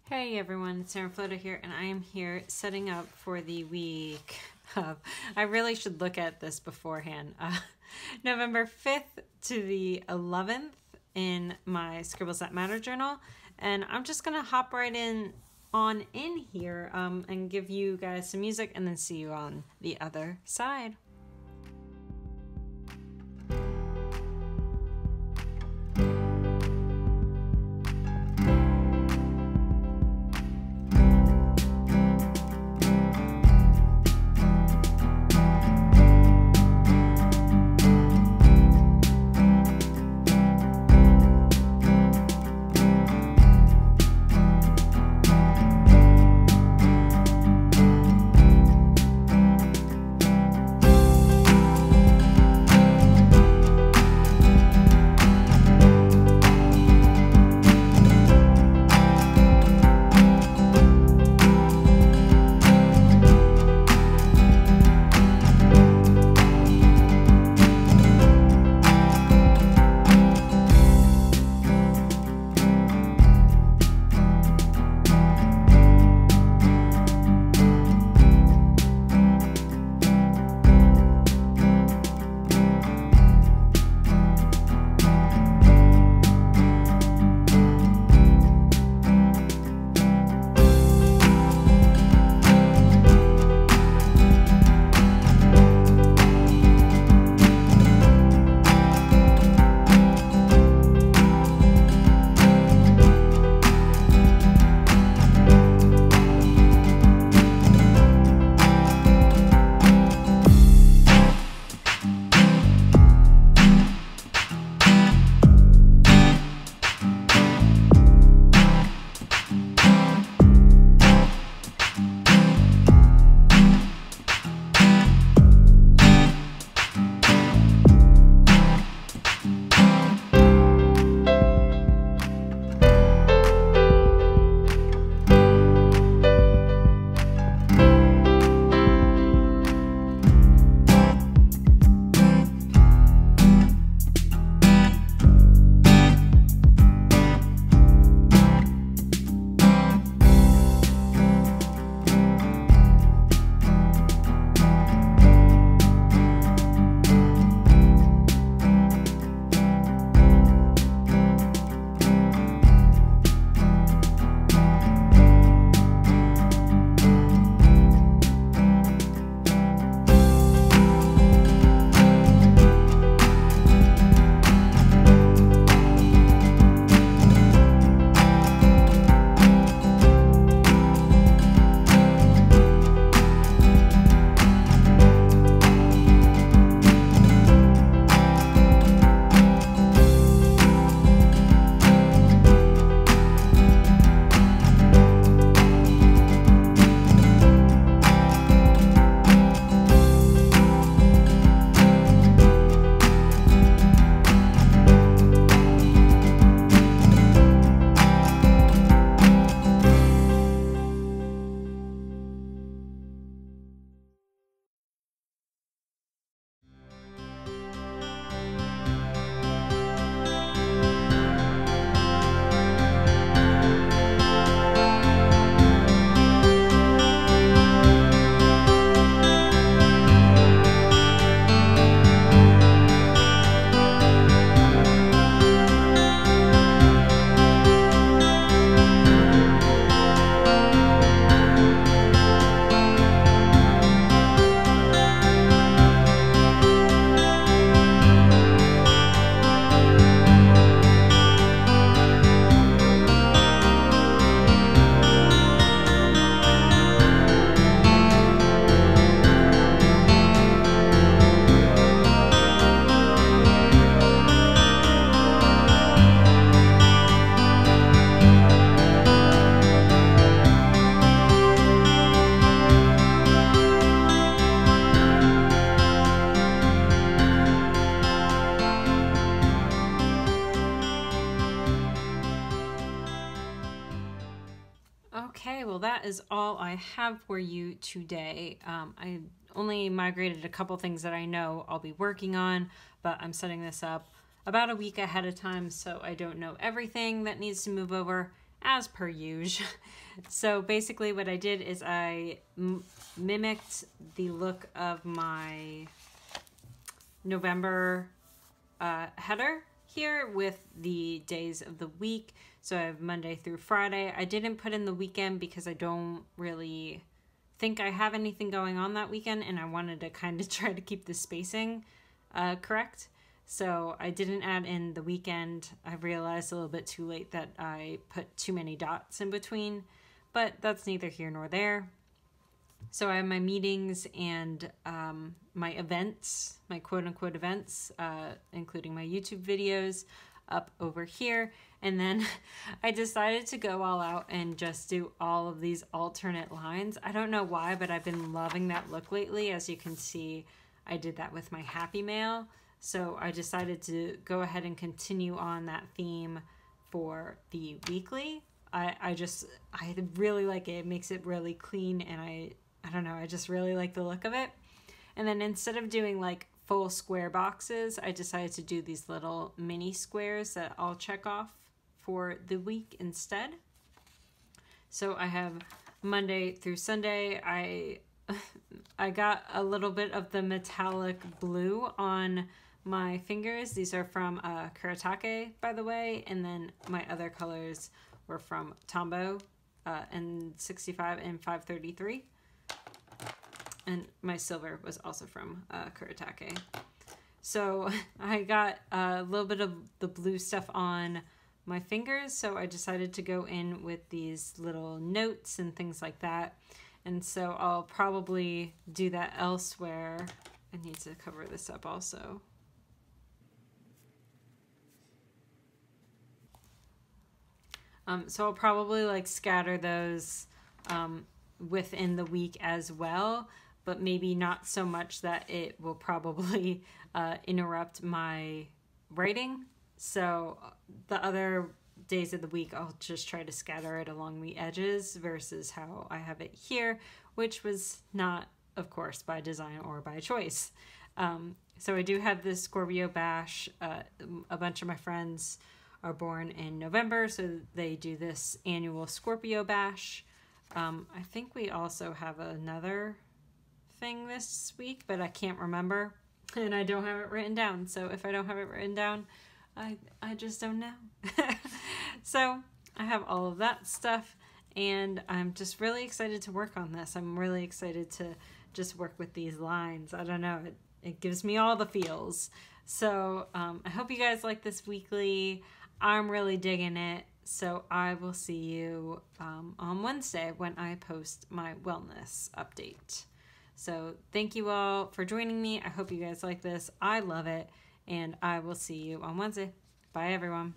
Hey everyone, it's Sarah Floda here, and I am here setting up for the week of, I really should look at this beforehand, November 5th to the 11th in my Scribbles That Matter journal, and I'm just going to hop right in here and give you guys some music and then see you on the other side. Okay, well that is all I have for you today. I only migrated a couple things that I know I'll be working on, but I'm setting this up about a week ahead of time, so I don't know everything that needs to move over, as per usual. So basically what I did is I mimicked the look of my November header here with the days of the week. So I have Monday through Friday. I didn't put in the weekend because I don't really think I have anything going on that weekend, and I wanted to kind of try to keep the spacing correct. So I didn't add in the weekend. I realized a little bit too late that I put too many dots in between, but that's neither here nor there. So I have my meetings and my events, my quote-unquote events, including my YouTube videos up over here. And then I decided to go all out and just do all of these alternate lines. I don't know why, but I've been loving that look lately. As you can see, I did that with my Happy Mail. So I decided to go ahead and continue on that theme for the weekly. I really like it. It makes it really clean, and I don't know, I just really like the look of it. And then instead of doing like full square boxes, I decided to do these little mini squares that I'll check off for the week instead. So I have Monday through Sunday. I got a little bit of the metallic blue on my fingers. These are from Kuretake, by the way, and then my other colors were from Tombow, N65 and 533. And my silver was also from Kuretake. So I got a little bit of the blue stuff on my fingers, so I decided to go in with these little notes and things like that. And so I'll probably do that elsewhere. I need to cover this up also. So I'll probably like scatter those within the week as well, but maybe not so much that it will probably interrupt my writing. So the other days of the week, I'll just try to scatter it along the edges versus how I have it here, which was not, of course, by design or by choice. So I do have this Scorpio bash. A bunch of my friends are born in November, so they do this annual Scorpio bash. I think we also have another thing this week, but I can't remember, and I don't have it written down. So if I don't have it written down, I just don't know. So I have all of that stuff, and I'm just really excited to work on this. I'm really excited to just work with these lines. I don't know, it gives me all the feels. So I hope you guys like this weekly. I'm really digging it. So I will see you on Wednesday when I post my wellness update. So thank you all for joining me. I hope you guys like this. I love it. And I will see you on Wednesday. Bye, everyone.